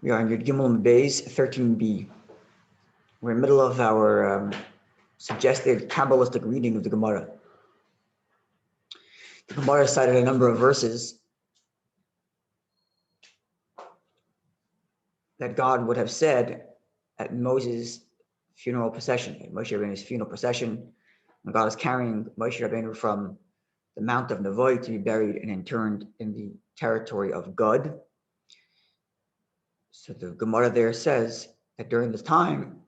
We are in Yud Gimel Beis 13b. We're in the middle of our suggested Kabbalistic reading of the Gemara. The Gemara cited a number of verses that God would have said at Moses' funeral procession, at Moshe Rabbeinu's funeral procession, when God is carrying Moshe Rabbeinu from the Mount of Nevoy to be buried and interned in the territory of Gad. So the Gemara there says that during this time,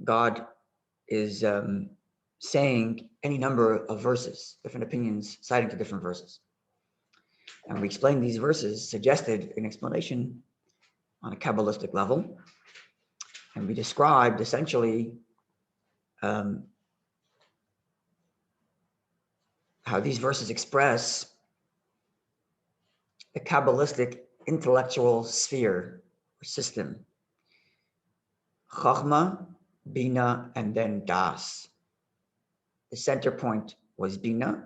God is saying any number of verses, different opinions, citing to different verses. And we explained these verses, suggested an explanation on a Kabbalistic level. And we described essentially how these verses express the Kabbalistic intellectual sphere or system. Chachma, Bina, and then Das. The center point was Bina,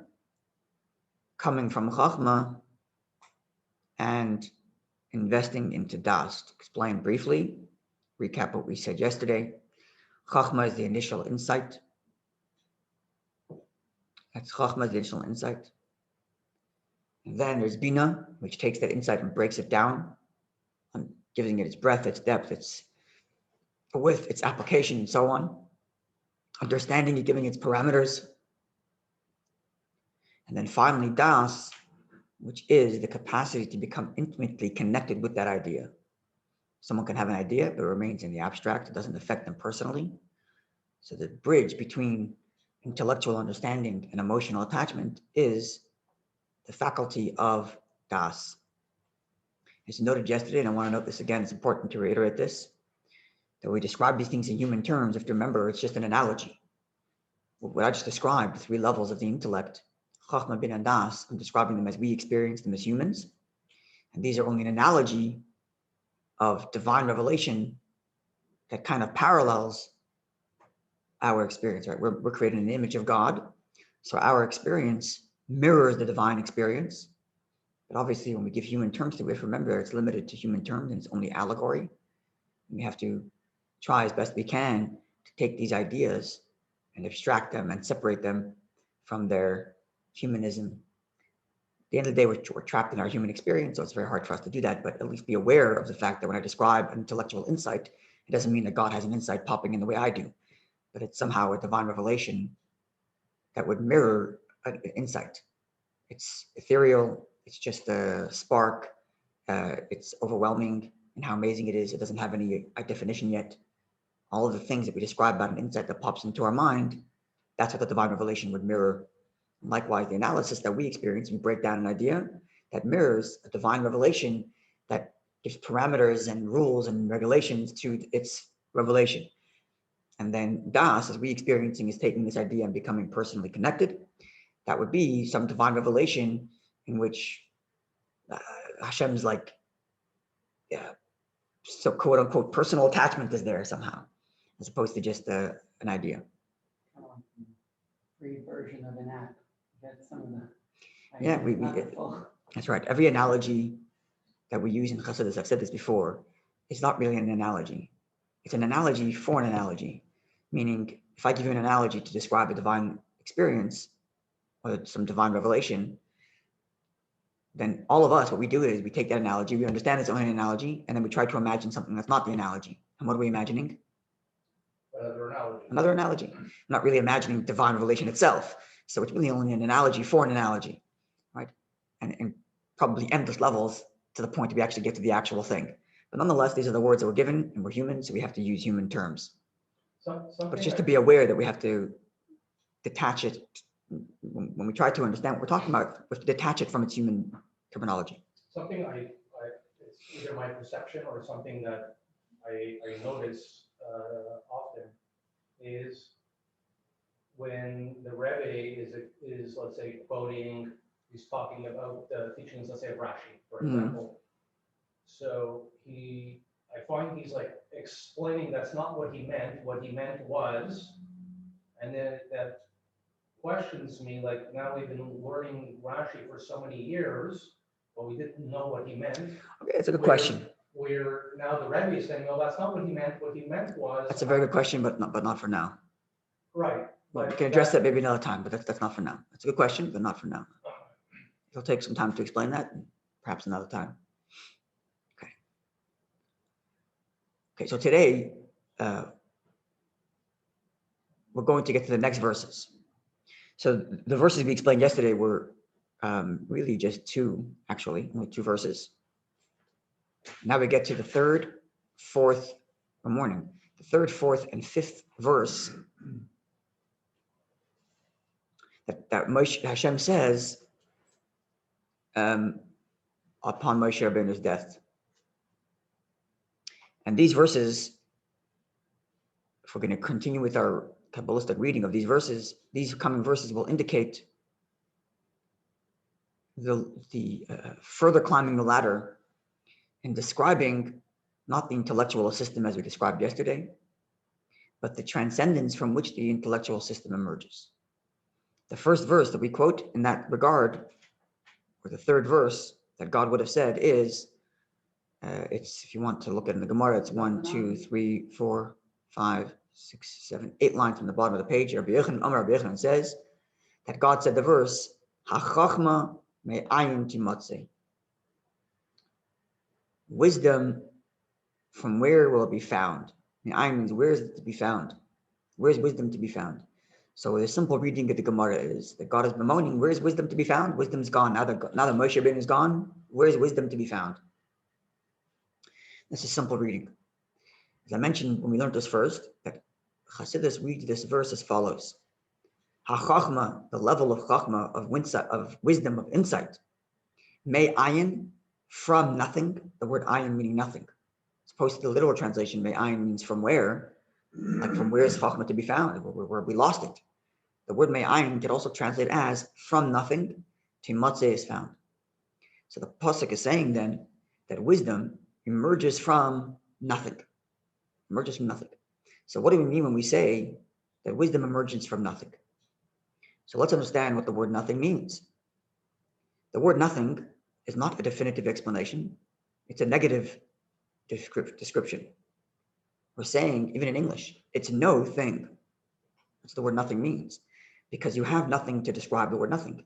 coming from Chachma and investing into Das. To explain briefly, recap what we said yesterday. Chachma is the initial insight. That's Chachma, the initial insight. And then there's Bina, which takes that insight and breaks it down, and giving it its breadth, its depth, its width, its application, and so on. Understanding it, giving its parameters. And then finally, Das, which is the capacity to become intimately connected with that idea. Someone can have an idea, but it remains in the abstract. It doesn't affect them personally. So the bridge between intellectual understanding and emotional attachment is the faculty of Das. As noted yesterday, and I want to note this again, it's important to reiterate this, that we describe these things in human terms. If you remember, it's just an analogy. What I just described, the three levels of the intellect, Chachma, Bin, and Das, I'm describing them as we experience them as humans. And these are only an analogy of divine revelation that kind of parallels our experience, right? We're created in the image of God. So our experience mirrors the divine experience. But obviously, when we give human terms to it, remember, it's limited to human terms and it's only allegory. And we have to try as best we can to take these ideas and abstract them and separate them from their humanism. At the end of the day, we're trapped in our human experience, so it's very hard for us to do that, but at least be aware of the fact that when I describe an intellectual insight, it doesn't mean that God has an insight popping in the way I do, but it's somehow a divine revelation that would mirror an insight. It's ethereal, it's just a spark, it's overwhelming in how amazing it is. It doesn't have any definition yet. All of the things that we describe about an insight that pops into our mind, that's what the divine revelation would mirror. And likewise, the analysis that we experience, we break down an idea that mirrors a divine revelation that gives parameters and rules and regulations to its revelation. And then Das, as we experiencing, is taking this idea and becoming personally connected. That would be some divine revelation in which Hashem's like, so quote unquote, personal attachment is there somehow, as opposed to just an idea. Free version of an app. Get some of the that's right. Every analogy that we use in Chassidus, I've said this before, it's not really an analogy. It's an analogy for an analogy. Meaning, if I give you an analogy to describe a divine experience or some divine revelation, then all of us, what we do is we take that analogy, we understand it's only an analogy, and then we try to imagine something that's not the analogy. And what are we imagining? Another analogy. I'm not really imagining divine revelation itself. So it's really only an analogy for an analogy, right? And probably endless levels to the point that we actually get to the actual thing. But nonetheless, these are the words that we're given, and we're human, so we have to use human terms. But it's just to be aware that we have to detach it. When we try to understand what we're talking about, we have to detach it from its human terminology. Something it's either my perception or something that I notice often is when the Rabbi is let's say quoting, he's talking about the teachings, let's say of Rashi, for example. So I find he's like explaining that's not what he meant. What he meant was, and then that questions me, like now we've been learning Rashi for so many years, but we didn't know what he meant. Okay, that's a good question. where now the Rebbe is saying, no, that's not what he meant. What he meant was. That's a very good question, but not for now. Right. Well, we But can address that maybe another time, but that's not for now. That's a good question, but not for now. It'll take some time to explain that, and perhaps another time. Okay. Okay, so today, we're going to get to the next verses. So the verses we explained yesterday were really just two, actually, only two verses. Now we get to the third, fourth, the third, fourth, and fifth verse that Hashem says upon Moshe Rabbeinu's death. And these verses, if we're going to continue with our Kabbalistic reading of these verses, these coming verses will indicate the further climbing the ladder in describing not the intellectual system as we described yesterday, but the transcendence from which the intellectual system emerges. The first verse that we quote in that regard, or the third verse that God would have said is, it's, if you want to look at it in the Gemara, it's 1, 2, 3, 4, 5, 6, 7, 8 lines from the bottom of the page. Rabbi Yochanan says that God said the verse, "Hachachma me'ayin timatze." Wisdom, from where will it be found? Me'ayin means where is it to be found? Where is wisdom to be found? So the simple reading of the Gemara is that God is bemoaning, where is wisdom to be found? Wisdom's gone. Now that Moshe Rabbeinu is gone, where is wisdom to be found? That's a simple reading. As I mentioned when we learned this first, that Chassidus reads this verse as follows. Ha-chachma, the level of chachma, of wisdom, of insight. May ayin, from nothing, the word ayin meaning nothing. As opposed to the literal translation, may ayin means from where, like from where is chachma to be found, where we lost it. The word may ayin can also translate as from nothing, timatze is found. So the pasuk is saying then that wisdom emerges from nothing. Emerges from nothing. So what do we mean when we say that wisdom emerges from nothing? So let's understand what the word nothing means. The word nothing is not a definitive explanation. It's a negative description. We're saying, even in English, it's no thing. That's the word nothing means, because you have nothing to describe the word nothing.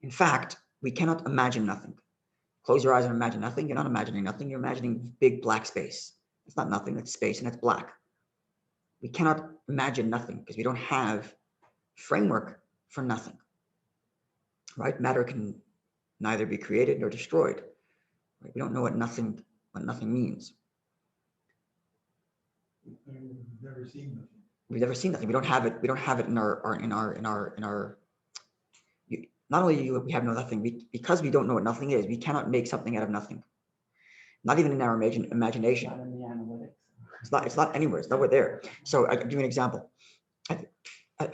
In fact, we cannot imagine nothing. Close your eyes and imagine nothing. You're not imagining nothing. You're imagining big black space. It's not nothing. It's space and it's black. We cannot imagine nothing because we don't have framework for nothing. Right? Matter can neither be created nor destroyed. Right? We don't know what nothing means. We've never seen nothing. We've never seen nothing. We don't have it. We don't have it in our. Not only do we have no nothing, because we don't know what nothing is, we cannot make something out of nothing. Not even in our imagination. Not in the analytics. It's not anywhere. It's nowhere there. So I'll give you an example. I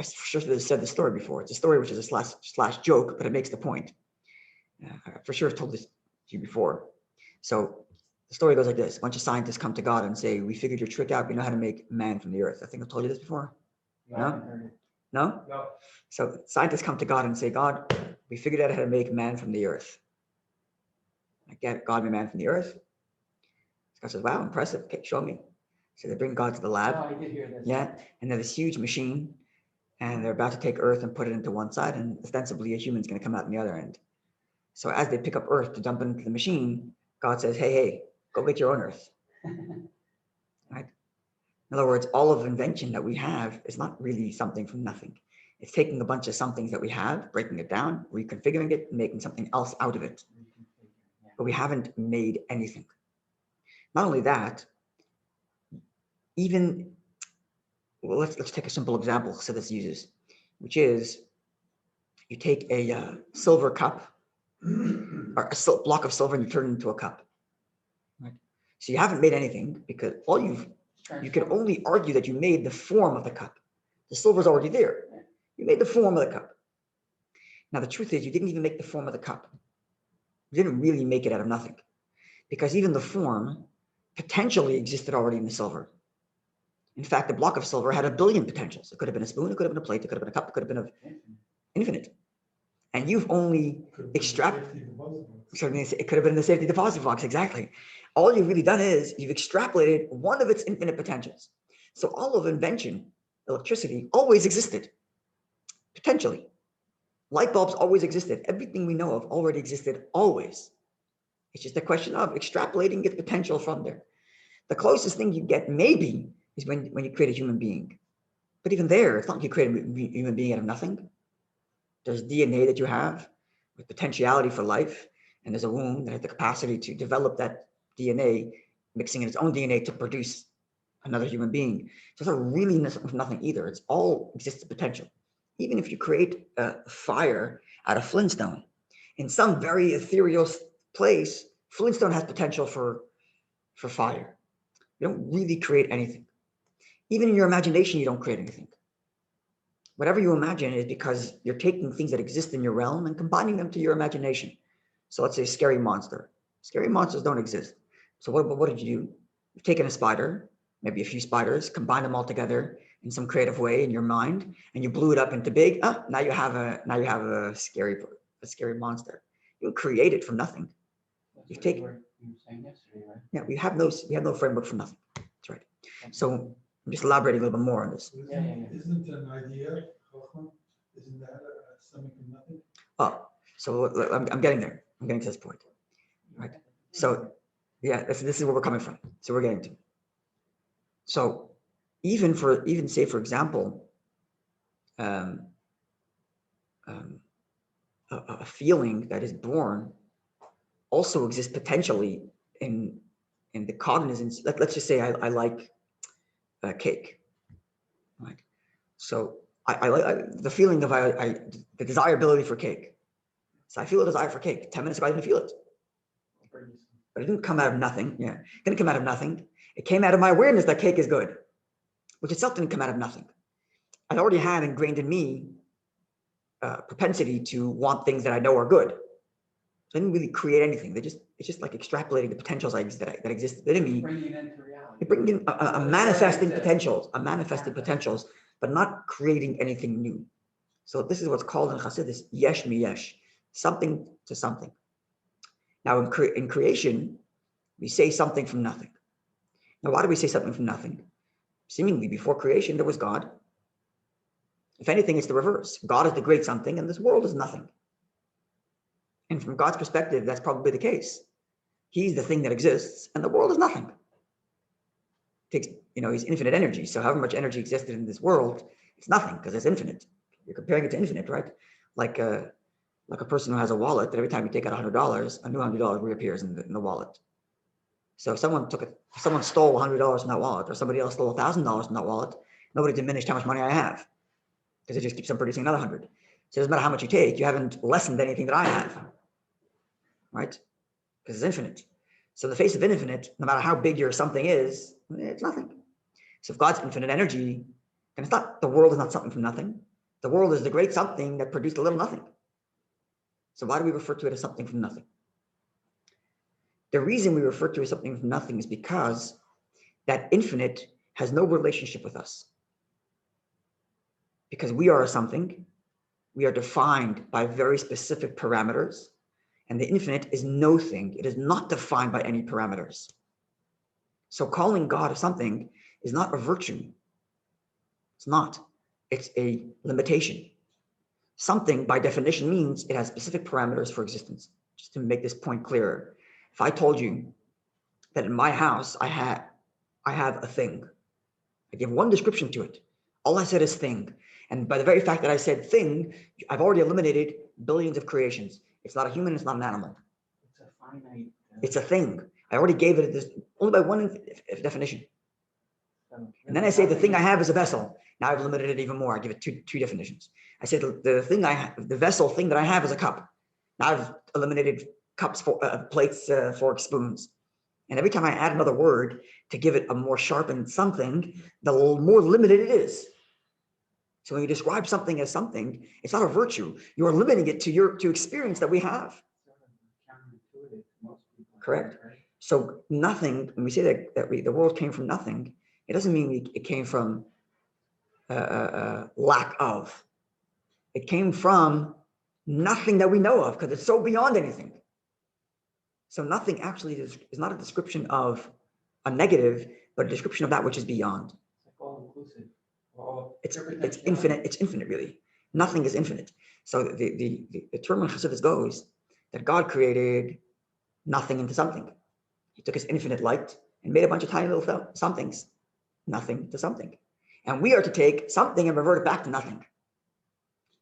for sure said this story before. It's a story which is a slash joke, but it makes the point. I for sure have told this to you before. So the story goes like this. A bunch of scientists come to God and say, we figured your trick out. We know how to make man from the earth. I think I've told you this before. No? No? No. So scientists come to God and say, God, we figured out how to make man from the earth. I get God made man from the earth. God says, wow, impressive. Okay, show me. So they bring God to the lab. Oh, I did hear this. Yeah. And there's this huge machine, and they're about to take earth and put it into one side, and ostensibly a human's going to come out on the other end. So as they pick up earth to dump it into the machine, God says, hey, go get your own earth. Right? In other words, all of invention that we have is not really something from nothing. It's taking a bunch of somethings that we have, breaking it down, reconfiguring it, and making something else out of it. But we haven't made anything. Not only that, let's take a simple example Chassidus uses, which is you take a silver cup or a block of silver and you turn it into a cup. Right? So you haven't made anything because you can only argue that you made the form of the cup. The silver's already there. You made the form of the cup. Now the truth is you didn't even make the form of the cup. You didn't really make it out of nothing, because even the form potentially existed already in the silver. In fact, the block of silver had 1 billion potentials. It could have been a spoon, it could have been a plate, it could have been a cup, it could have been infinite. And you've only extracted. It could have been the safety deposit box, exactly. All you've really done is you've extrapolated one of its infinite potentials. So all of invention, electricity, always existed, potentially. Light bulbs always existed. Everything we know of already existed, always. It's just a question of extrapolating its potential from there. The closest thing you get, maybe, is when you create a human being. But even there, it's not like you create a human being out of nothing. There's DNA that you have with potentiality for life, and there's a womb that has the capacity to develop that DNA, mixing in its own DNA to produce another human being. So it's not really nothing either. It's all exists potential. Even if you create a fire out of Flintstone, in some very ethereal place, Flintstone has potential for fire. You don't really create anything. Even in your imagination, you don't create anything. Whatever you imagine is because you're taking things that exist in your realm and combining them to your imagination. So let's say scary monster. Scary monsters don't exist. So what did you do? You've taken a spider, maybe a few spiders, combine them all together in some creative way in your mind, and you blew it up into big. Now you have a scary monster. You create it from nothing. You were saying yesterday, right? Yeah, we have no framework from nothing. That's right. So I'm just elaborating a little bit more on this. Isn't an idea, isn't that something from nothing? Oh, so I'm getting there. I'm getting to this point. Right. So yeah, this is where we're coming from. So we're getting to. So even say, for example, a feeling that is born also exists potentially in the cognizance. Let's just say I like cake, right? So I like the feeling of the desirability for cake. So I feel a desire for cake. 10 minutes ago, I didn't feel it. But it didn't come out of nothing. Yeah, it didn't come out of nothing. It came out of my awareness that cake is good, which itself didn't come out of nothing. I'd already had ingrained in me propensity to want things that I know are good. So I didn't really create anything. It's just like extrapolating the potentials that existed in me. Bringing it into reality. Bringing in a manifesting potentials, but not creating anything new. So this is what's called in Chassidus yesh mi yesh, something to something. Now in creation, we say something from nothing. Now why do we say something from nothing? Seemingly before creation, there was God. If anything, it's the reverse. God is the great something, and this world is nothing. And from God's perspective, that's probably the case. He's the thing that exists, and the world is nothing. He's infinite energy. So however much energy existed in this world, it's nothing because it's infinite. You're comparing it to infinite, right? Like a person who has a wallet that every time you take out $100, a new $100 reappears in the wallet. So if someone stole $100 from that wallet, or somebody else stole $1,000 from that wallet, nobody diminished how much money I have because it just keeps on producing another 100. So it doesn't matter how much you take, you haven't lessened anything that I have, right? Because it's infinite. So in the face of infinite, no matter how big your something is, it's nothing. So if God's infinite energy, then the world is not something from nothing. The world is the great something that produced a little nothing. So why do we refer to it as something from nothing? The reason we refer to it as something from nothing is because that infinite has no relationship with us. Because we are something, we are defined by very specific parameters, and the infinite is no thing. It is not defined by any parameters. So calling God something is not a virtue. It's not. It's a limitation. Something, by definition, means it has specific parameters for existence. Just to make this point clearer, if I told you that in my house I have a thing, I give one description to it. All I said is thing. And by the very fact that I said thing, I've already eliminated billions of creations. It's not a human, it's not an animal. It's a finite. It's a thing. I already gave it this only by one definition. And then I say the thing I have is a vessel. Now I've limited it even more. I give it two definitions. I say the thing the vessel thing that I have is a cup. Now I've eliminated cups, plates, forks, spoons. And every time I add another word to give it a more sharpened something, the more limited it is. So when you describe something as something, it's not a virtue. You are limiting it to experience that we have. Correct. So nothing. When we say that the world came from nothing, it doesn't mean it came from lack of. It came from Nothing that we know of, because it's so beyond anything. So nothing actually is not a description of a negative, but a description of that which is beyond. It's like all inclusive. All It's potentiality. infinite. It's infinite, really. Nothing is infinite. So the term in Chassidus goes that God created nothing into something. He took his infinite light and made a bunch of tiny little somethings, nothing to something. And we are to take something and revert it back to nothing.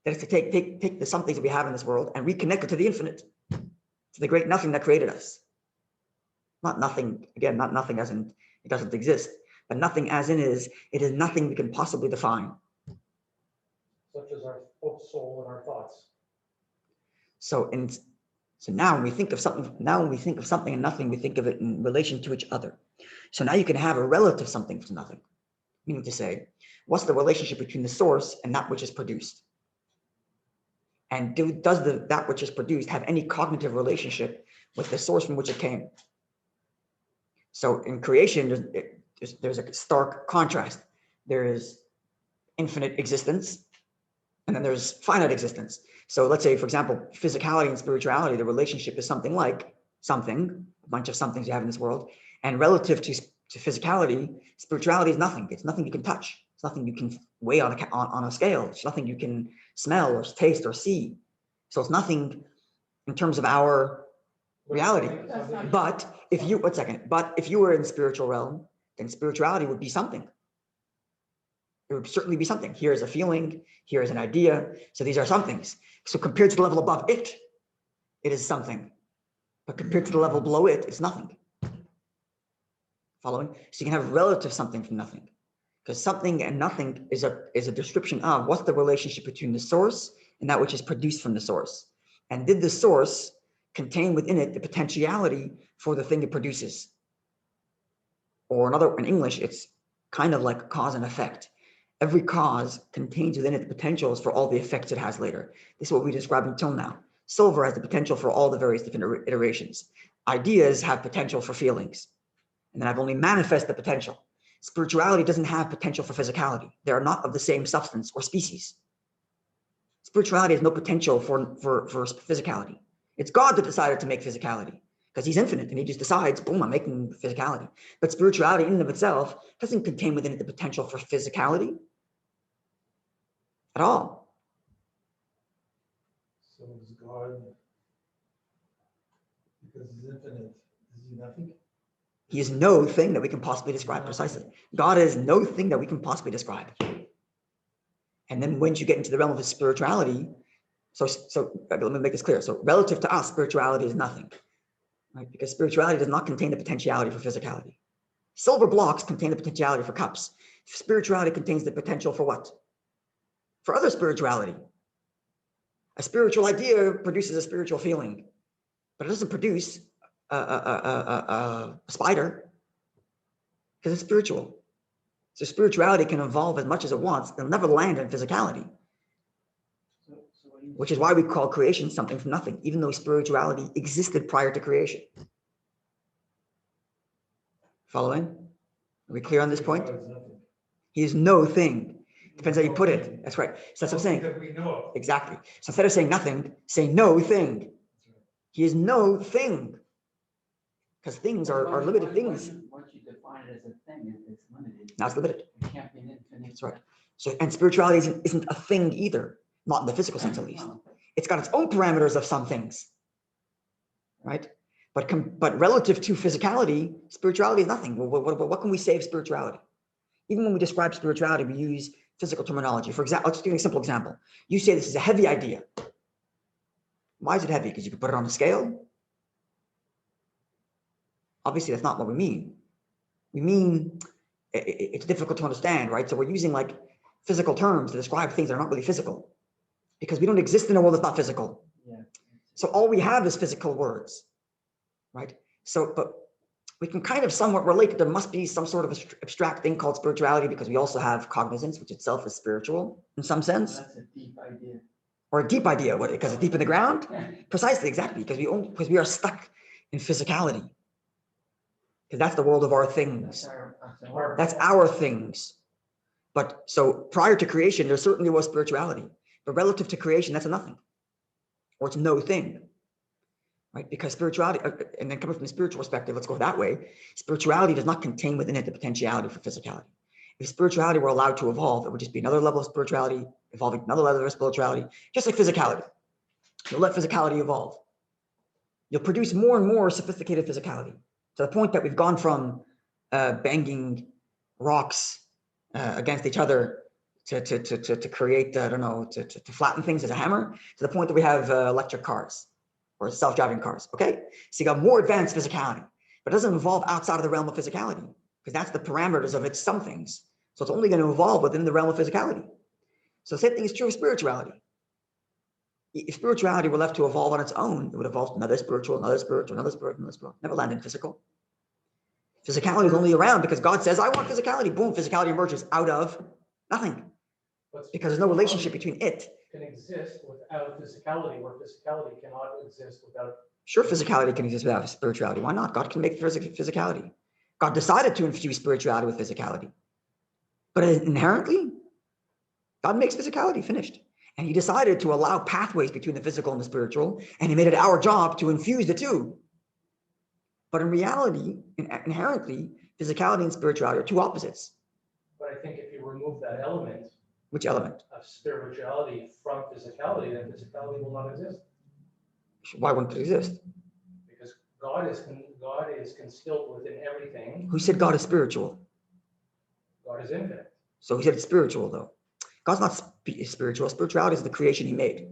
That is to take the somethings that we have in this world and reconnect it to the infinite, to the great nothing that created us. Not nothing, again, not nothing as in it doesn't exist, but nothing as in it is nothing we can possibly define. Such as our soul and our thoughts. So now when we think of something, and nothing, we think of it in relation to each other. So now you can have a relative something to nothing, meaning to say, what's the relationship between the source and that which is produced? And does that which is produced have any cognitive relationship with the source from which it came? So in creation, there's a stark contrast. There is infinite existence, and then there's finite existence. So let's say, for example, physicality and spirituality, the relationship is something like a bunch of somethings you have in this world. And relative to physicality, spirituality is nothing. It's nothing you can touch. It's nothing you can weigh on a scale. It's nothing you can smell or taste or see. So it's nothing in terms of our reality. But if you were in the spiritual realm, then spirituality would be something. It would certainly be something. Here's a feeling, here's an idea. So these are some things. So compared to the level above it, it is something. But compared to the level below it, it's nothing. Following? So you can have relative something from nothing. Because something and nothing is a description of what's the relationship between the source and that which is produced from the source. And did the source contain within it the potentiality for the thing it produces? Or in English, it's kind of like cause and effect. Every cause contains within it the potentials for all the effects it has later. This is what we described until now. Silver has the potential for all the various different iterations. Ideas have potential for feelings. And then I've only manifest the potential. Spirituality doesn't have potential for physicality. They are not of the same substance or species. Spirituality has no potential for physicality. It's God that decided to make physicality because he's infinite and he just decides, boom, I'm making physicality. But spirituality in and of itself doesn't contain within it the potential for physicality at all. So is God, because he's infinite, is he nothing? He is no thing that we can possibly describe precisely. God is no thing that we can possibly describe. And then once you get into the realm of his spirituality, so let me make this clear. So relative to us, spirituality is nothing, right? Because spirituality does not contain the potentiality for physicality. Silver blocks contain the potentiality for cups. Spirituality contains the potential for what? For other spirituality. A spiritual idea produces a spiritual feeling, but it doesn't produce a spider because it's spiritual. So spirituality can evolve as much as it wants. It'll never land in physicality, which is why we call creation something from nothing, even though spirituality existed prior to creation. Following? Are we clear on this point? He is no thing. Depends how you put it. That's right. So that's what I'm saying. That we know of. Exactly. So instead of saying nothing, say no thing. He is no thing. Because things are limited things. Once you define it as a thing, it's limited. Now it's limited. It can't be an infinite. That's right. So, and spirituality isn't a thing either, not in the physical sense at least. It's got its own parameters of some things, right? But relative to physicality, spirituality is nothing. What can we say of spirituality? Even when we describe spirituality, we use physical terminology. For example, I'll just give you a simple example. You say this is a heavy idea. Why is it heavy? Because you can put it on a scale? Obviously, that's not what we mean. We mean it's difficult to understand, right? So we're using like physical terms to describe things that are not really physical because we don't exist in a world that's not physical. Yeah. So all we have is physical words, right? So, but we can kind of somewhat relate that there must be some sort of abstract thing called spirituality because we also have cognizance, which itself is spiritual in some sense. Well, that's a deep idea. Or a deep idea, what? Because it's deep in the ground? Yeah. Precisely, exactly, because we are stuck in physicality. Because that's the world of our things. That's our things. But so prior to creation, there certainly was spirituality. But relative to creation, that's a nothing. or it's no thing, right? Because spirituality, and then coming from the spiritual perspective, let's go that way. Spirituality does not contain within it the potentiality for physicality. If spirituality were allowed to evolve, it would just be another level of spirituality, evolving another level of spirituality, just like physicality. You'll let physicality evolve. You'll produce more and more sophisticated physicality to the point that we've gone from banging rocks against each other to create, I don't know, to flatten things as a hammer, to the point that we have electric cars or self-driving cars, okay? So you got more advanced physicality, but it doesn't evolve outside of the realm of physicality because that's the parameters of its some things. So it's only going to evolve within the realm of physicality. So the same thing is true of spirituality. If spirituality were left to evolve on its own, it would evolve to another spiritual, another spiritual, another spiritual, another spiritual, never land in physical. Physicality is only around because God says, I want physicality. Boom, physicality emerges out of nothing. Because there's no relationship between it. Can exist without physicality, where physicality cannot exist without. Sure, physicality can exist without spirituality. Why not? God can make physicality. God decided to infuse spirituality with physicality. But inherently, God makes physicality, finished. And he decided to allow pathways between the physical and the spiritual, and he made it our job to infuse the two. But in reality, inherently, physicality and spirituality are two opposites. But I think if you remove that element. Which element? Of spirituality from physicality, then physicality will not exist. Why wouldn't it exist? Because God is concealed within everything. Who said God is spiritual? God is infinite. So he said it's spiritual, though. God's not spiritual. Spirituality is the creation he made.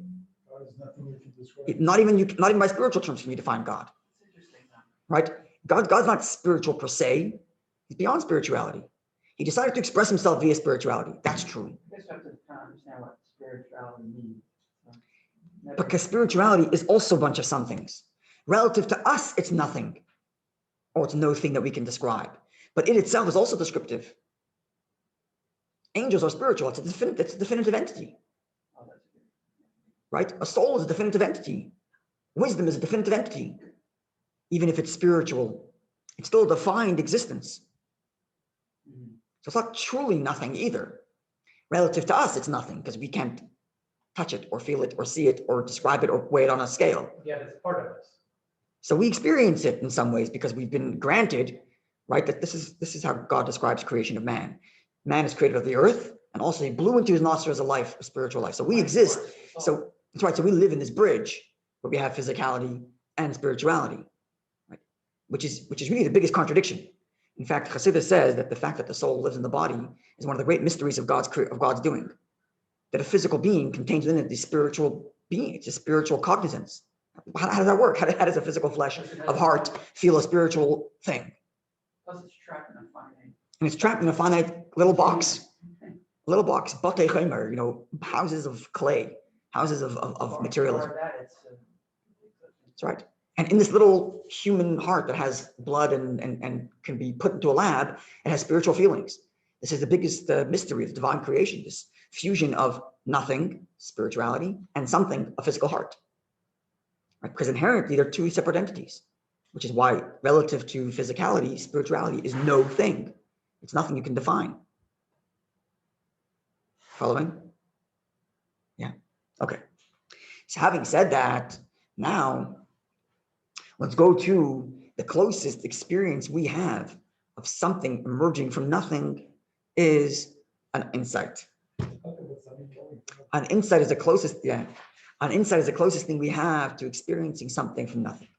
God is nothing you can describe. Not even by spiritual terms can you define God. Right? God's not spiritual per se. He's beyond spirituality. He decided to express himself via spirituality. That's true. You just have to understand what spirituality means. Because spirituality is also a bunch of some things. Relative to us, it's nothing. Or it's no thing that we can describe. But it itself is also descriptive. Angels are spiritual. It's a definitive entity. Right? A soul is a definitive entity. Wisdom is a definitive entity. Even if it's spiritual, it's still a defined existence. So it's not truly nothing either. Relative to us, it's nothing because we can't touch it or feel it or see it or describe it or weigh it on a scale. Yeah, it's part of us. So we experience it in some ways because we've been granted, right, that this is how God describes creation of man. Man is created of the earth, and also he blew into his nostrils a life, a spiritual life. So we exist. So that's right. So we live in this bridge where we have physicality and spirituality, right? Which is really the biggest contradiction. In fact, Chassidus says that the fact that the soul lives in the body is one of the great mysteries of God's doing. That a physical being contains within it the spiritual being. It's a spiritual cognizance. How does that work? How does a physical flesh of heart feel a spiritual thing? Because it's trapped in a finite. And it's trapped in a finite little box. Little box, batei chomer, houses of clay, houses of materialism. That's right. And in this little human heart that has blood and can be put into a lab, it has spiritual feelings. This is the biggest mystery of divine creation, this fusion of nothing, spirituality, and something, a physical heart. Right? Because inherently, they're two separate entities, which is why relative to physicality, spirituality is no thing. It's nothing you can define. Following? Yeah. Okay. So having said that, now let's go to the closest experience we have of something emerging from nothing is an insight. An insight is the closest, an insight is the closest thing we have to experiencing something from nothing.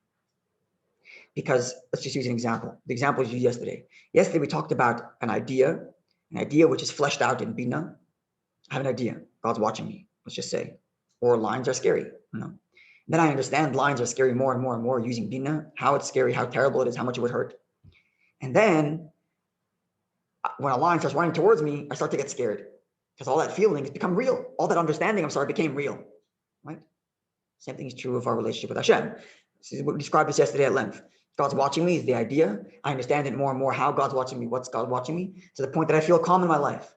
Because let's just use an example. The example was used yesterday. Yesterday we talked about an idea which is fleshed out in Bina. I have an idea. God's watching me, let's just say. Or lines are scary. Then I understand lines are scary more and more and more using Bina, how it's scary, how terrible it is, how much it would hurt. And then when a line starts running towards me, I start to get scared because all that feeling has become real. All that understanding, became real, right? Same thing is true of our relationship with Hashem. We described this yesterday at length. God's watching me is the idea. I understand it more and more how God's watching me, what's God watching me, to the point that I feel calm in my life.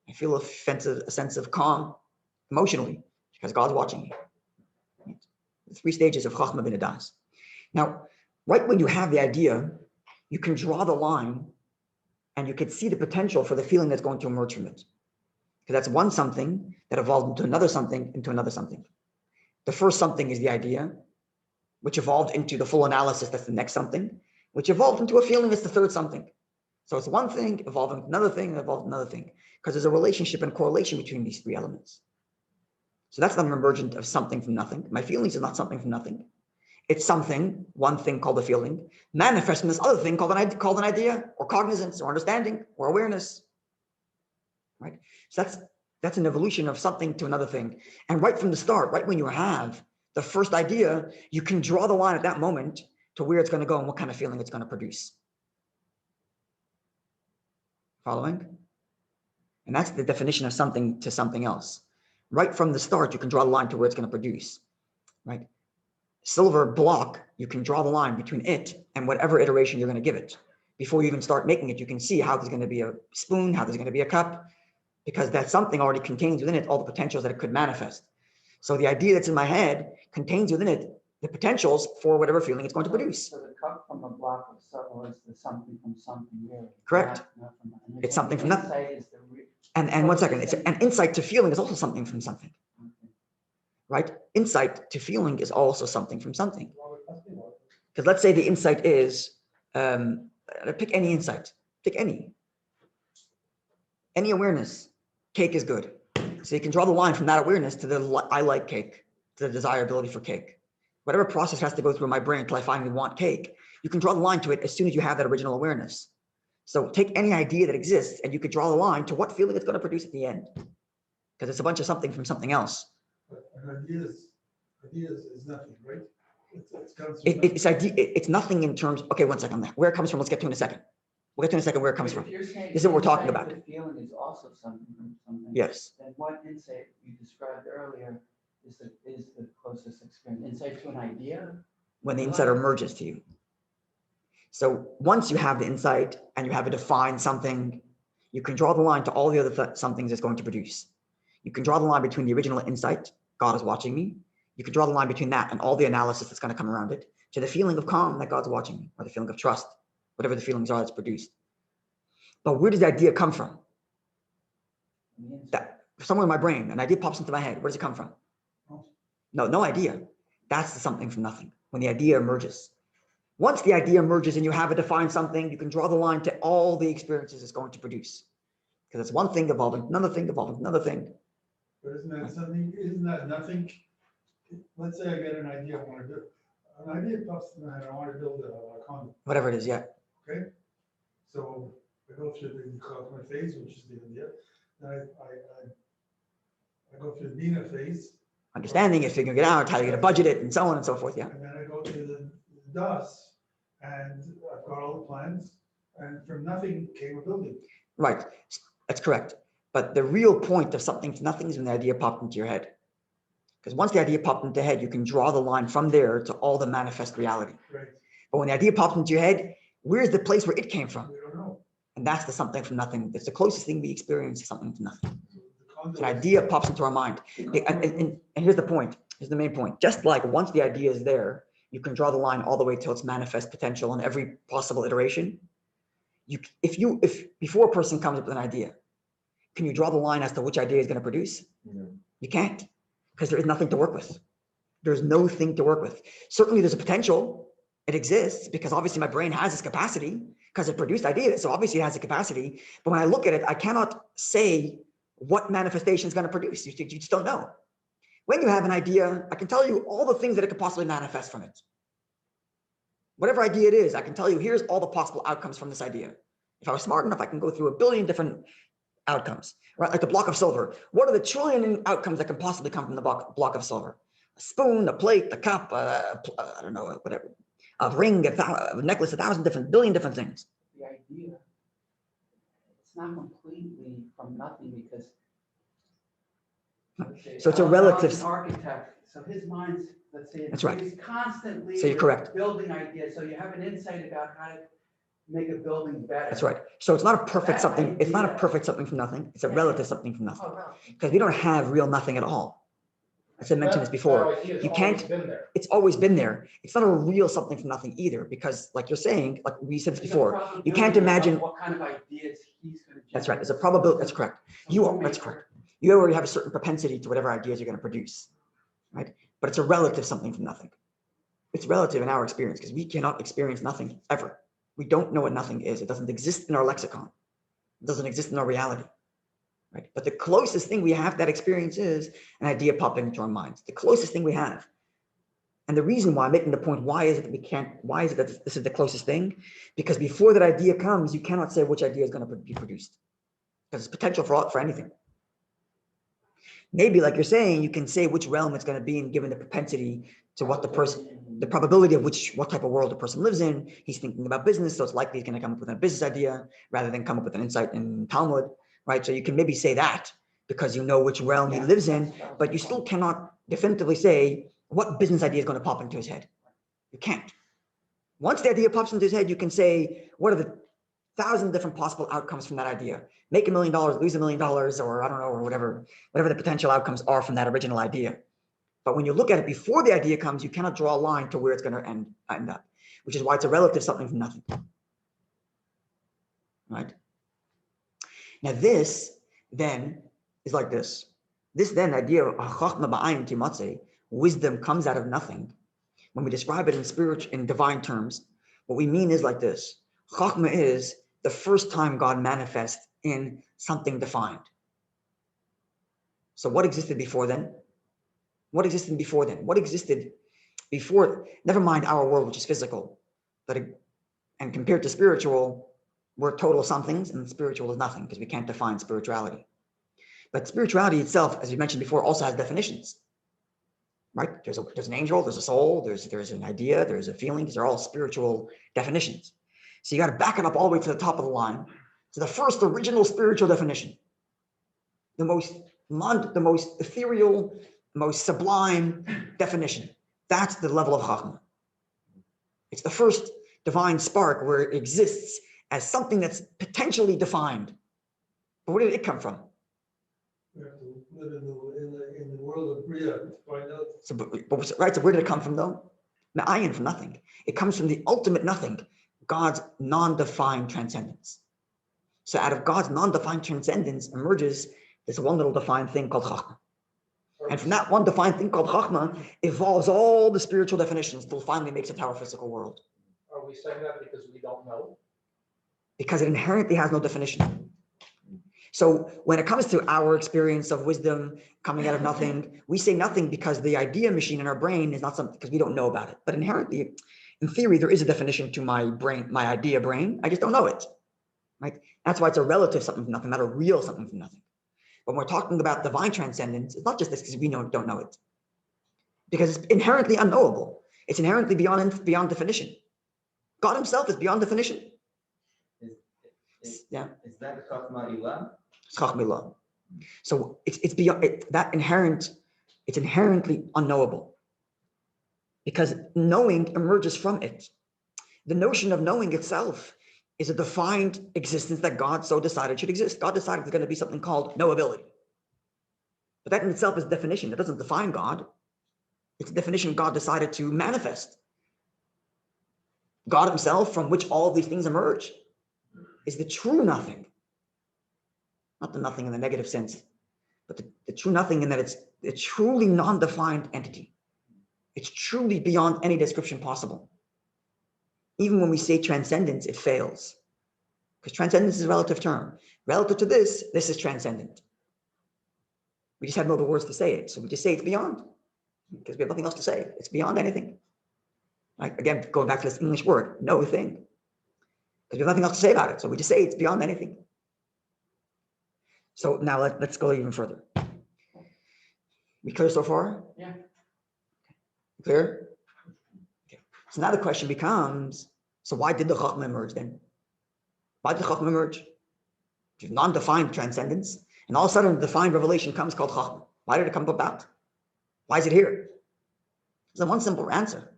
I feel a sense of calm emotionally because God's watching me. Right? The 3 stages of Chachma bin Adas. Now, right when you have the idea, you can draw the line and you can see the potential for the feeling that's going to emerge from it. Because that's one something that evolved into another something, into another something. The first something is the idea, which evolved into the full analysis, that's the next something, which evolved into a feeling, that's the third something. So it's one thing, evolving another thing, evolving another thing, because there's a relationship and correlation between these three elements. So that's not an emergent of something from nothing. My feelings is not something from nothing. It's something, one thing called a feeling, manifests from this other thing called an idea, or cognizance, or understanding, or awareness. Right? So that's an evolution of something to another thing. And right from the start, right when you have the first idea, you can draw the line at that moment to where it's going to go and what kind of feeling it's going to produce. Following? And that's the definition of something to something else. Right from the start, you can draw the line to where it's going to produce. Right? Silver block, you can draw the line between it and whatever iteration you're going to give it. Before you even start making it, you can see how there's going to be a spoon, how there's going to be a cup, because that something already contains within it all the potentials that it could manifest. So the idea that's in my head contains within it the potentials for whatever feeling it's going to produce. So the cup from a block of silver is the something from something, really. Correct. It's something from nothing. And 1 second, it's an insight to feeling is also something from something. Right? Insight to feeling is also something from something. Because let's say the insight is, pick any insight, pick any awareness. Cake is good. So you can draw the line from that awareness to the I like cake, to the desirability for cake. Whatever process has to go through my brain until I finally want cake, you can draw the line to it as soon as you have that original awareness. So take any idea that exists and you could draw the line to what feeling it's going to produce at the end. Because it's a bunch of something from something else. But an ideas is nothing, right? It's nothing in terms, okay, 1 second. Where it comes from, let's get to in a second. We'll get to in a second where it comes from. This is what we're talking about. The feeling is also something from something. Yes. Then what insight you described earlier is the closest experience. Insight to an idea? When the insight emerges to you. So once you have the insight and you have a defined something, you can draw the line to all the other somethings it's going to produce. You can draw the line between the original insight, God is watching me. You can draw the line between that and all the analysis that's going to come around it, to the feeling of calm that God's watching me, or the feeling of trust, whatever the feelings are that's produced. But where does the idea come from? That somewhere in my brain, an idea pops into my head. Where does it come from? No idea. That's the something from nothing, when the idea emerges. Once the idea emerges and you have a defined something, you can draw the line to all the experiences it's going to produce. Because it's one thing evolving, another thing evolving, another thing. But isn't that nothing? Let's say I get an idea, I want to do, an idea pops in my head, I want to build a condo. Whatever it is, yeah. Okay? So I go through the cognitive phase, which is the idea. Then I go through the Bina phase. Understanding it, figuring it out, how you're going to budget it, and so on and so forth, yeah. And then I go to the DAS, and I've got all the plans, and from nothing came a building. Right, that's correct. But the real point of something to nothing is when the idea popped into your head. Because once the idea popped into your head, you can draw the line from there to all the manifest reality. Right. But when the idea popped into your head, where's the place where it came from? We don't know. And that's the something from nothing. It's the closest thing we experience to something from nothing. So An idea pops into our mind. And here's the point. Here's the main point. Just like once the idea is there, you can draw the line all the way till its manifest potential in every possible iteration. If before a person comes up with an idea, can you draw the line as to which idea is going to produce? No. You can't, because there is nothing to work with. There's no thing to work with. Certainly there's a potential. It exists because obviously my brain has this capacity because it produced ideas. So obviously it has a capacity. But when I look at it, I cannot say what manifestation is going to produce. You just don't know. When you have an idea, I can tell you all the things that it could possibly manifest from it. Whatever idea it is, I can tell you, here's all the possible outcomes from this idea. If I was smart enough, I can go through 1 billion different outcomes, right? Like the block of silver. What are the trillion outcomes that can possibly come from the block of silver? A spoon, a plate, a cup, I don't know, whatever. A ring, a necklace, 1,000 billion different things. The idea, it's not completely from nothing because. So it's a relative. An architect, so his mind's, let's say, that's right. He's constantly so you're correct. Building ideas. So you have an insight about how to make a building better. That's right. So it's not a perfect That something. idea. It's not a perfect something from nothing. It's a relative something from nothing. Oh, wow. Because we don't have real nothing at all. As I mentioned this before, you can't, it's always been there. It's not a real something from nothing either, because like you're saying, like we said this before, you can't imagine what kind of ideas he's going to generate. That's right. There's a probability. That's correct. That's correct. You already have a certain propensity to whatever ideas you're going to produce, right? but it's a relative something from nothing. It's relative in our experience because we cannot experience nothing ever. We don't know what nothing is. It doesn't exist in our lexicon. It doesn't exist in our reality, right? But the closest thing we have to that experience is an idea popping into our minds. The closest thing we have. And the reason why I'm making the point, why is it that this is the closest thing? Because before that idea comes, you cannot say which idea is going to be produced. Because it's potential for anything. Maybe, like you're saying, you can say which realm it's going to be and given the propensity to what the probability of what type of world the person lives in. He's thinking about business, so it's likely he's going to come up with a business idea rather than come up with an insight in Talmud, right? So you can maybe say that because you know which realm he lives in, but you still cannot definitively say what business idea is going to pop into his head. You can't. Once the idea pops into his head, you can say, what are the 1,000 different possible outcomes from that idea? Make $1 million, lose $1 million, or I don't know, or whatever the potential outcomes are from that original idea. But when you look at it before the idea comes, you cannot draw a line to where it's going to end up, which is why it's a relative something from nothing. Right? Now this then is like this. This then idea of wisdom comes out of nothing. When we describe it in divine terms, what we mean is like this. Chachma is the first time God manifests in something defined. So what existed before then? What existed before then? What existed before? Never mind our world, which is physical, and compared to spiritual, we're total somethings, and spiritual is nothing because we can't define spirituality. But spirituality itself, as we mentioned before, also has definitions. Right? There's an angel, there's a soul, there's an idea, there's a feeling. These are all spiritual definitions. So you got to back it up all the way to the top of the line. So the first original spiritual definition, the most ethereal, most sublime definition. That's the level of Chachma. It's the first divine spark where it exists as something that's potentially defined. But where did it come from? We have to live in the world of Bria to find out. So where did it come from though? Ma'ayin, from nothing. It comes from the ultimate nothing, God's non-defined transcendence. So out of God's non-defined transcendence emerges this one little defined thing called Chachma. And from that one defined thing called Chachma evolves all the spiritual definitions until finally makes it to our physical world. Are we saying that because we don't know? Because it inherently has no definition. So when it comes to our experience of wisdom coming out of nothing, we say nothing because the idea machine in our brain is not something, because we don't know about it. But inherently, in theory, there is a definition to my brain, my idea brain. I just don't know it. Right? That's why it's a relative something from nothing, not a real something from nothing. When we're talking about divine transcendence, it's not just this because we don't know it. Because it's inherently unknowable. It's inherently beyond definition. God himself is beyond definition. Is that Chachma Ilah? It's Chachma Ilah. So it's beyond it's inherently unknowable. Because knowing emerges from it. The notion of knowing itself is a defined existence that God so decided should exist. God decided there's going to be something called knowability. But that in itself is definition. It doesn't define God. It's a definition God decided to manifest. God himself, from which all of these things emerge, is the true nothing. Not the nothing in the negative sense, but the true nothing in that it's a truly non-defined entity. It's truly beyond any description possible. Even when we say transcendence, it fails. Because transcendence is a relative term. Relative to this is transcendent. We just have no other words to say it. So we just say it's beyond. Because we have nothing else to say. It's beyond anything. Like, again, going back to this English word, no thing. Because we have nothing else to say about it. So we just say it's beyond anything. So now let's go even further. We clear so far? Yeah. Clear? Okay. So now the question becomes, so why did the Chachma emerge then? Why did the Chachma emerge? Non-defined transcendence. And all of a sudden, a defined revelation comes called Chachma. Why did it come about? Why is it here? There's one simple answer.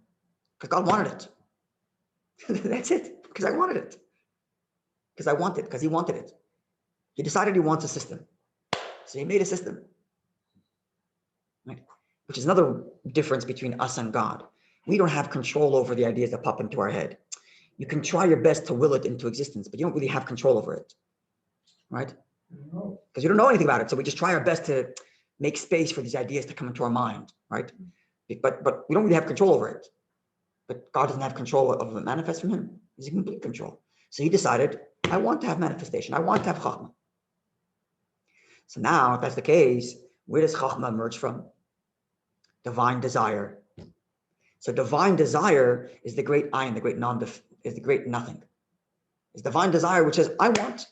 Because God wanted it. That's it. Because I wanted it. Because I want it. Because he wanted it. He decided he wants a system. So he made a system. Right? Which is another difference between us and God. We don't have control over the ideas that pop into our head. You can try your best to will it into existence, but you don't really have control over it. Right? Because you don't know anything about it. So we just try our best to make space for these ideas to come into our mind. Right? But we don't really have control over it. But God doesn't have control of it manifest from him. He's in complete control. So he decided, I want to have manifestation. I want to have chachma. So now, if that's the case, where does chachma emerge from? Divine desire. So divine desire is the great ayin, the great is the great nothing. It's divine desire which says, I want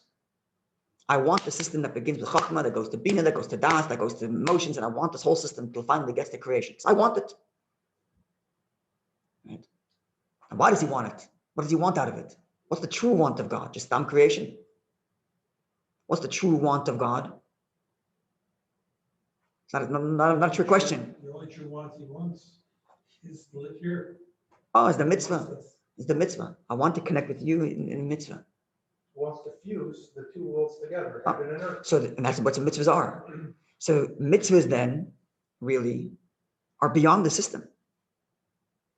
the system that begins with chachma, that goes to bina, that goes to das, that goes to emotions, and I want this whole system until finally gets to creation. So I want it. Right? And why does he want it? What does he want out of it? What's the true want of God? Just creation? What's the true want of God? It's not a trick question. The only true want he wants is to live here. Oh, it's the mitzvah. It's the mitzvah. I want to connect with you in mitzvah. Wants to fuse the two worlds together, heaven and earth. So, and that's what the mitzvahs are. So mitzvahs then really are beyond the system.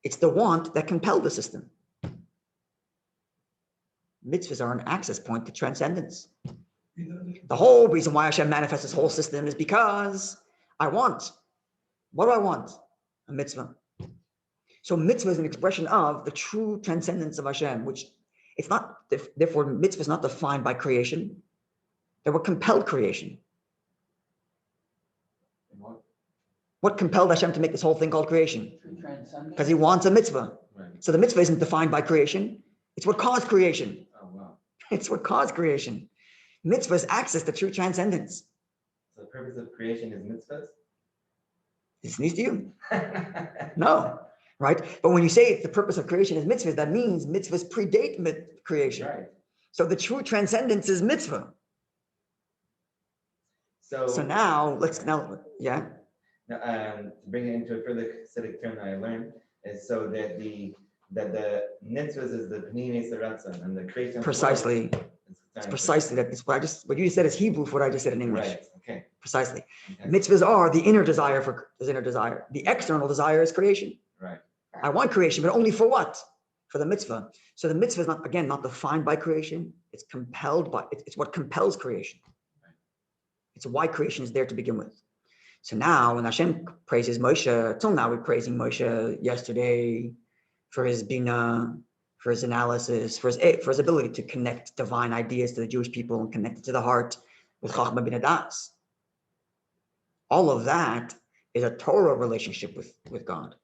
It's the want that compelled the system. Mitzvahs are an access point to transcendence. The whole reason why Hashem manifests this whole system is because I want. What do I want? A mitzvah. So mitzvah is an expression of the true transcendence of Hashem, which it's not, therefore mitzvah is not defined by creation. They were compelled creation. What compelled Hashem to make this whole thing called creation? Because he wants a mitzvah. Right. So the mitzvah isn't defined by creation. It's what caused creation. Oh, wow. It's what caused creation. Mitzvah is access to true transcendence. So the purpose of creation is mitzvahs? This needs to you. No, right? But when you say it's the purpose of creation is mitzvahs, that means mitzvahs predate creation. Right. So the true transcendence is mitzvah. So now, yeah. Now, to bring it into a further Hasidic term that I learned is so that the mitzvahs is the pnimis ratzon and the creation. Precisely. It's precisely that. It's what you just said is Hebrew for what I just said in English. Right. Okay. Precisely. Okay. Mitzvahs are the inner desire for his inner desire. The external desire is creation. Right. I want creation, but only for what? For the mitzvah. So the mitzvah is not defined by creation. It's compelled by, it's what compels creation. Right. It's why creation is there to begin with. So now when Hashem praises Moshe, till now we're praising Moshe yesterday for his bina, for his analysis, for his ability to connect divine ideas to the Jewish people and connect it to the heart with Chachma Bina Das. All of that is a Torah relationship with God,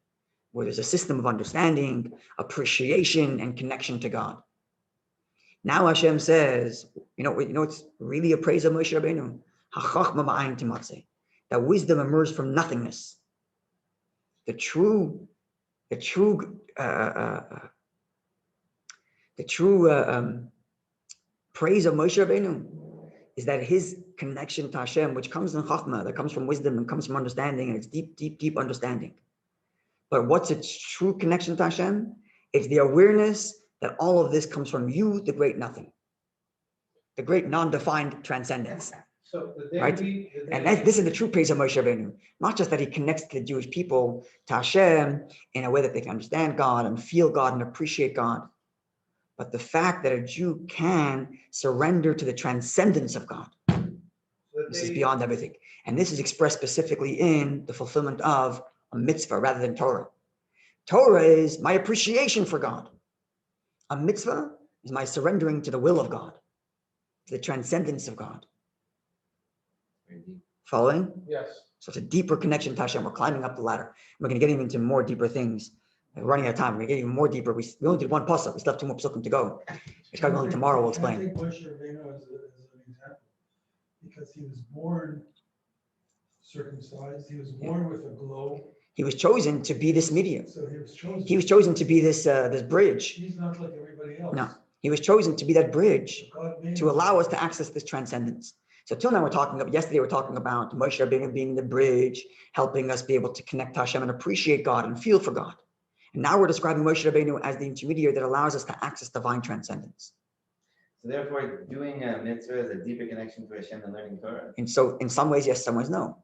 where there's a system of understanding, appreciation, and connection to God. Now Hashem says, it's really a praise of Moshe Rabbeinu. HaChachma ba'ayin timatzeh. That wisdom emerged from nothingness. The true praise of Moshe Rabbeinu is that his connection to Hashem, which comes in Chachma, that comes from wisdom and comes from understanding, and it's deep, deep, deep understanding. But what's its true connection to Hashem? It's the awareness that all of this comes from you, the great nothing, the great non-defined transcendence. So the day right? This is the true praise of Moshe Rabbeinu. Not just that he connects the Jewish people to Hashem in a way that they can understand God and feel God and appreciate God, but the fact that a Jew can surrender to the transcendence of God. This is beyond everything. And this is expressed specifically in the fulfillment of a mitzvah rather than Torah. Torah is my appreciation for God. A mitzvah is my surrendering to the will of God, to the transcendence of God. Following? Yes. So it's a deeper connection to Hashem. We're climbing up the ladder. We're going to get even into more deeper things. We're running out of time. We're going to get even more deeper. We only did one pasuk. We still have 2 more pasukim to go. It's going to only tomorrow. We'll explain. I think Moshe Rabbeinu as an example, because he was born circumcised. He was born with a glow. He was chosen to be this medium. So he was chosen. He was chosen to be this bridge. He's not like everybody else. No, he was chosen to be that bridge to allow him. us to access this transcendence. So till now yesterday we're talking about Moshe Rabbeinu being the bridge, helping us be able to connect to Hashem and appreciate God and feel for God. And now we're describing Moshe Rabbeinu as the intermediary that allows us to access divine transcendence. So therefore, doing a mitzvah is a deeper connection to Hashem than learning Torah? And so in some ways, yes, some ways, no.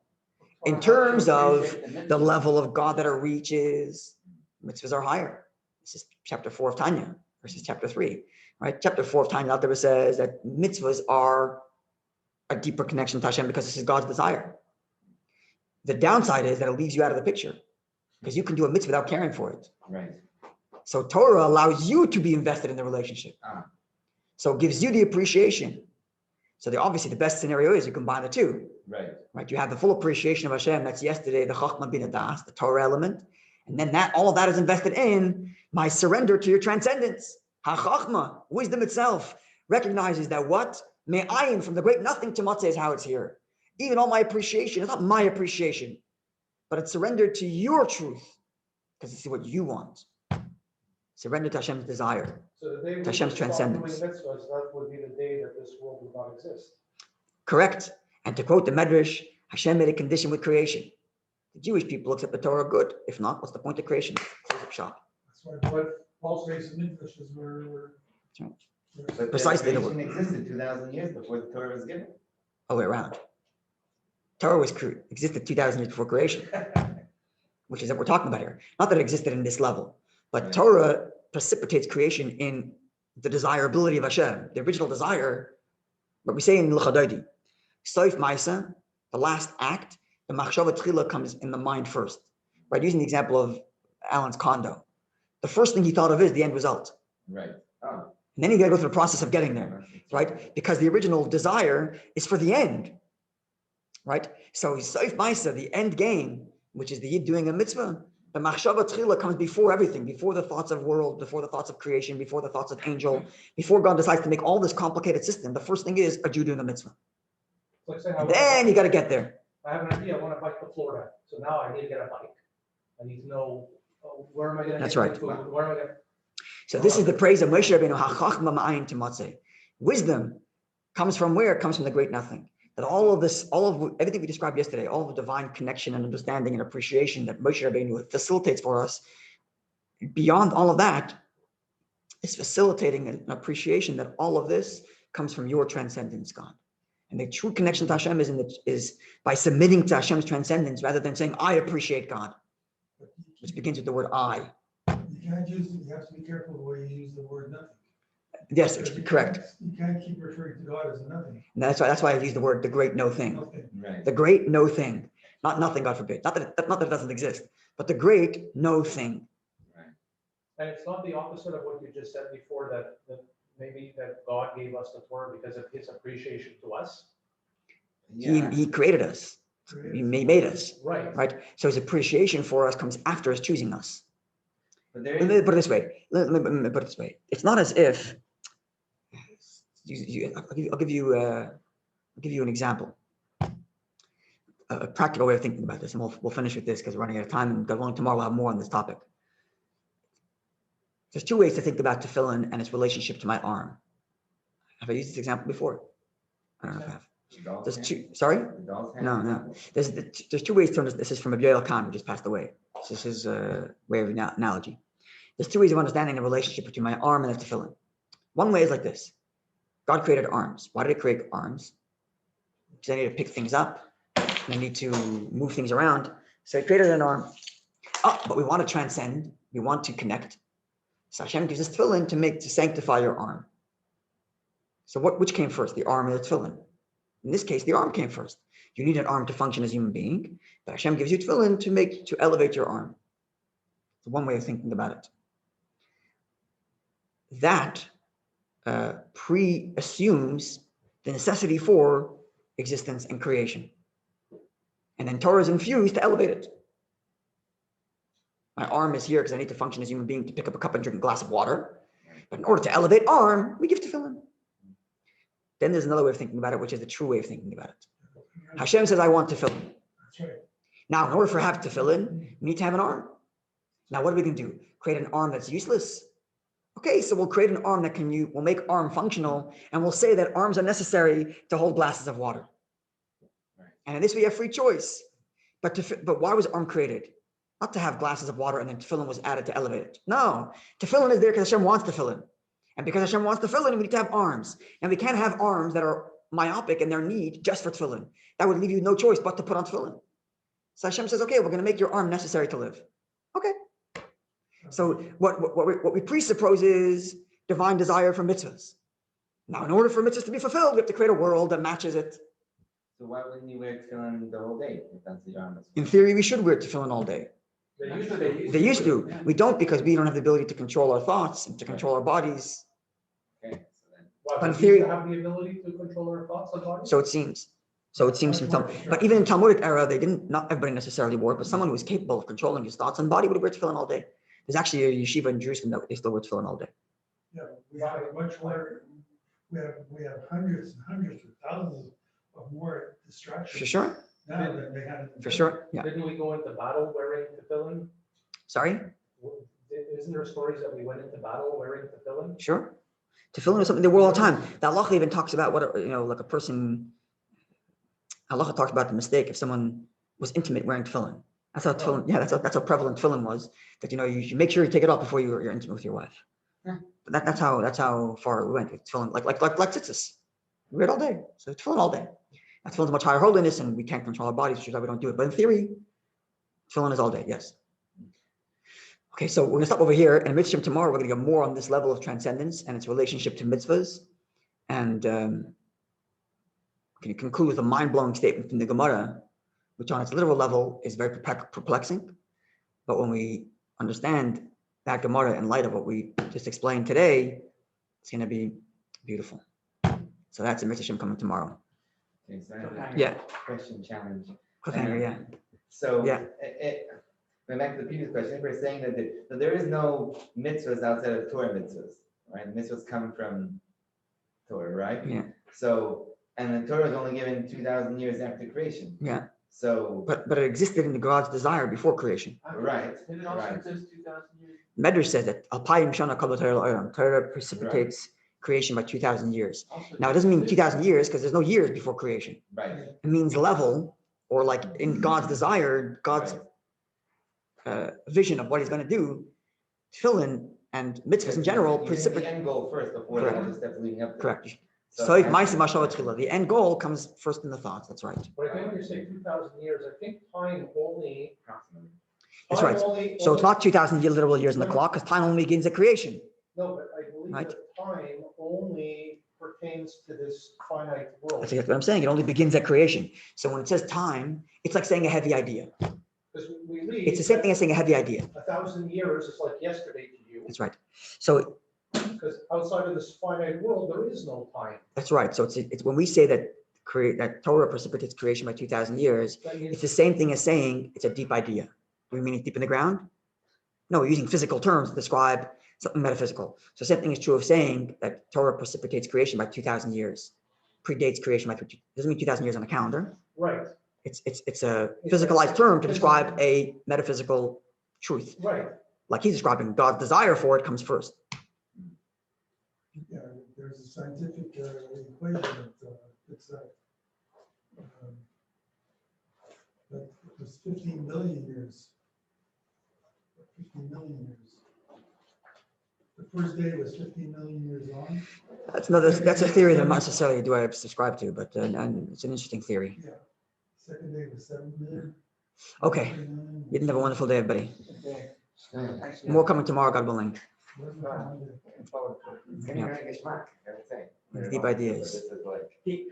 In terms of the level of God that it reaches, mitzvahs are higher. This is chapter 4 of Tanya versus chapter 3, right? Chapter 4 of Tanya out there says that mitzvahs are a deeper connection to Hashem because this is God's desire. The downside is that it leaves you out of the picture. because you can do a mitzvah without caring for it. Right. So Torah allows you to be invested in the relationship. So it gives you the appreciation. So obviously the best scenario is you combine the two. Right. You have the full appreciation of Hashem. That's yesterday, the Chachma Bina Das, the Torah element. And then all of that is invested in my surrender to your transcendence. Ha-Chachma, wisdom itself, recognizes that what? Me'ayin, from the great nothing to Matzah is how it's here. Even all my appreciation, it's not my appreciation, but it's surrendered to your truth, because this is what you want. Surrender to Hashem's desire, So the day we to Hashem's stop transcendence. doing mitzvahs, that would be the day that this world would not exist. Correct. And to quote the Medrash, Hashem made a condition with creation. The Jewish people accept the Torah, good. If not, what's the point of creation? That's why Paul says in English is where. But Precisely. Creation existed 2,000 years before the Torah was given. All the way around. Torah existed 2,000 years before creation, which is what we're talking about here. Not that it existed in this level, but Right. Torah precipitates creation in the desirability of Hashem, the original desire. What we say in L'chadodi, Soif Maisa, the last act, the Machshava Tchila comes in the mind first. Right? Using the example of Alan's condo, the first thing he thought of is the end result. Right. And then you got to go through the process of getting there, right? Because the original desire is for the end, right? So Soif Maisa, the end game, which is the Yid doing a mitzvah, the Machshava Tchila comes before everything, before the thoughts of world, before the thoughts of creation, before the thoughts of angel, before God decides to make all this complicated system. The first thing is a Jew doing a mitzvah. Like saying, And then you got to get there. I have an idea. I want to bike to Florida. So now I need to get a bike. I need to know where am I going to That's get right. my food? Where am I going to... So this is the praise of Moshe Rabbeinu, HaChachma Ma'ayin to Matzeh. Wisdom comes from where? It comes from the great nothing. That all of this, everything we described yesterday, all of the divine connection and understanding and appreciation that Moshe Rabbeinu facilitates for us, beyond all of that, is facilitating an appreciation that all of this comes from your transcendence, God. And the true connection to Hashem is by submitting to Hashem's transcendence rather than saying, I appreciate God, which begins with the word I. You have to be careful the way you use the word nothing. Yes, correct. You can't keep referring to God as a nothing. And that's why I use the word the great no thing. Nothing. Right. The great no thing. Not nothing, God forbid. Not that it doesn't exist, but the great no thing. And it's not the opposite of what you just said before, that maybe that God gave us the Torah because of his appreciation to us. He created us. He made us. Right. So his appreciation for us comes after his choosing us. But there Let me is, put it this way. Let me put it this way. It's not as if I'll give you an example, a practical way of thinking about this, and we'll finish with this because we're running out of time. And God willing, tomorrow we'll have more on this topic. There's two ways to think about tefillin and its relationship to my arm. Have I used this example before? I don't know if I have. There's two. Sorry? No. There's two ways to understand. This is from Rabbi Khan, who just passed away. This is his way of analogy. There's two ways of understanding the relationship between my arm and the tefillin. One way is like this. God created arms. Why did he create arms? Because I need to pick things up. And I need to move things around. So he created an arm. But we want to transcend. We want to connect. So Hashem gives us tefillin to sanctify your arm. So which came first, the arm or the tefillin? In this case, the arm came first. You need an arm to function as a human being, but Hashem gives you tefillin to elevate your arm. It's one way of thinking about it. That pre-assumes the necessity for existence and creation. And then Torah is infused to elevate it. My arm is here because I need to function as a human being to pick up a cup and drink a glass of water. But in order to elevate arm, we give tefillin. Then there's another way of thinking about it, which is the true way of thinking about it. Hashem says, I want tefillin. That's right. Now, in order for have tefillin, we need to have an arm. Now, what are we going to do? Create an arm that's useless? Okay, so we'll create an arm that we'll make arm functional, and we'll say that arms are necessary to hold glasses of water. And in this we have free choice. But why was arm created? Not to have glasses of water and then tefillin was added to elevate it. No, tefillin is there because Hashem wants tefillin. And because Hashem wants tefillin, we need to have arms. And we can't have arms that are myopic in their need just for tefillin. That would leave you no choice but to put on tefillin. So Hashem says, okay, we're going to make your arm necessary to live. Okay. So what we presuppose is divine desire for mitzvahs. Now, in order for mitzvahs to be fulfilled, we have to create a world that matches it. So why wouldn't you wear tefillin the whole day if that's the arm? In theory, we should wear tefillin all day. They used to. We don't because we don't have the ability to control our thoughts and to control our bodies. Okay, so then, Well, But in we theory- used to have the ability to control our thoughts and bodies? So it seems. So it seems from but even in Talmudic era, they didn't, not everybody necessarily wore it, but someone who was capable of controlling his thoughts and body would wear tefillin all day. There's actually a yeshiva in Jerusalem that they still wear tefillin all day. Yeah, we have much more, we have hundreds and hundreds of thousands of more For distractions sure, now than they had. for sure, yeah. Didn't we go into battle wearing tefillin? Sorry, Isn't there stories that we went into battle wearing tefillin? sure. Tefillin is something they wear all the time. The halacha even talks about what, like a person, halacha talks about the mistake if someone was intimate wearing tefillin. That's how tefillin, yeah, that's how prevalent tefillin was, that, you should make sure you take it off before you're intimate with your wife. Yeah. But that's how far we went with tefillin, like tzitzis. We wear it all day, so tefillin all day. That tefillin is much higher holiness and we can't control our bodies, which is why we don't do it. But in theory, tefillin is all day, yes. Okay, so we're gonna stop over here, and mitzvah tomorrow, we're gonna go more on this level of transcendence and its relationship to mitzvahs. And can you conclude with a mind-blowing statement from the Gemara, which on its literal level is very perplexing. But when we understand that Gemara in light of what we just explained today, it's gonna be beautiful. So that's a mitzvah coming tomorrow. okay, so I have a Yeah, question challenge. cliffhanger, yeah. So, Yeah. Going back to the previous question, we're saying that there is no mitzvahs outside of Torah mitzvahs, right? Mitzvahs come from Torah, right? Yeah. So, and the Torah is only given 2,000 years after creation. Yeah. So, But it existed in the God's desire before creation. right, And it also right. says 2,000 years. Medrash says that Alpayim Shana Kabbalah Torah Torah precipitates creation by 2,000 years. Also Now, it doesn't mean 2,000 years because there's no years before creation. Right. It means level, or like in God's desire, God's vision of what he's going to do. Tefillin and mitzvahs in general You think the precipitate. end goal first before the Correct. other steps leading up to it. Correct. So So I- the end goal comes first in the thoughts. That's right. But I think when you say 2,000 years, I think time only. Approximately. That's time right. only- So it's not 2,000 literal years in the clock because time only begins at creation. No, but I believe Right. that time only pertains to this finite world. That's exactly what I'm saying. It only begins at creation. So when it says time, it's like saying a heavy idea. Because we read. It's the same thing as saying a heavy idea. 1,000 years is like yesterday to you, That's right. So because outside of this finite world, there is no time. that's right. So it's when we say that Torah precipitates creation by 2,000 years, That means it's the same thing as saying it's a deep idea. Do we mean it's deep in the ground? No, we're using physical terms to describe something metaphysical. So same thing is true of saying that Torah precipitates creation by 2,000 years, predates creation by doesn't mean 2,000 years on a calendar. right, It's a physicalized term to describe a metaphysical truth. right. Like he's describing God's desire for it comes first. Yeah, there's a scientific equation that it's that it was 15 million years. 15 million years. The first day was 15 million years long. That's a theory that I'm not necessarily do I subscribe to, but and it's an interesting theory. Yeah. Second day was 7 million. Okay, 3 million. you didn't have a wonderful day, everybody. Okay. Thanks. More coming tomorrow, God willing. Wasn't that one day? It's getting very geschmack, I would say. Deep ideas. This is like. Deep.